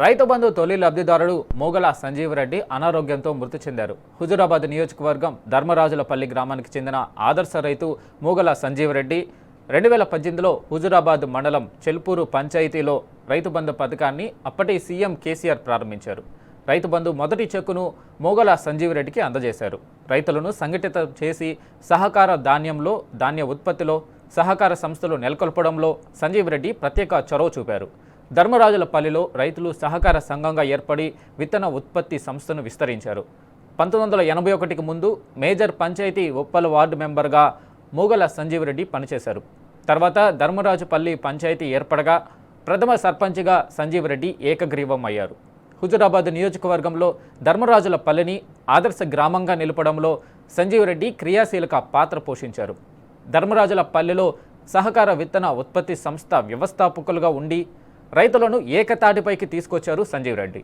రైతు బంధు తొలి లబ్ధిదారుడు మోగల సంజీవ్ రెడ్డి అనారోగ్యంతో మృతి చెందారు. హుజూరాబాద్ నియోజకవర్గం ధర్మరాజులపల్లి గ్రామానికి చెందిన ఆదర్శ రైతు మోగల సంజీవ్ రెడ్డి 2018లో హుజూరాబాద్ మండలం చెల్పూరు పంచాయతీలో రైతు బంధు పథకాన్ని అప్పటి సీఎం కేసీఆర్ ప్రారంభించారు. రైతు బంధు మొదటి చెక్కును మోగల సంజీవ్ రెడ్డికి అందజేశారు. రైతులను సంఘటితం చేసి సహకార ధాన్యంలో, ధాన్య ఉత్పత్తిలో, సహకార సంస్థలు నెలకొల్పడంలో సంజీవ్ రెడ్డి ప్రత్యేక చొరవ చూపారు. ధర్మరాజులపల్లిలో రైతులు సహకార సంఘంగా ఏర్పడి విత్తన ఉత్పత్తి సంస్థను విస్తరించారు. 1981కి ముందు మేజర్ పంచాయతీ ఉప్పల్ వార్డు మెంబర్గా మోగల సంజీవ్ రెడ్డి పనిచేశారు. తర్వాత ధర్మరాజుపల్లి పంచాయతీ ఏర్పడగా ప్రథమ సర్పంచ్గా సంజీవ్ రెడ్డి ఏకగ్రీవం అయ్యారు. హుజూరాబాద్ నియోజకవర్గంలో ధర్మరాజులపల్లిని ఆదర్శ గ్రామంగా నిలపడంలో సంజీవ్ రెడ్డి క్రియాశీలక పాత్ర పోషించారు. ధర్మరాజులపల్లిలో సహకార విత్తన ఉత్పత్తి సంస్థ వ్యవస్థాపకులుగా ఉండి రైతులను ఏకతాటిపైకి తీసుకొచ్చారు సంజీవ్ రెడ్డి.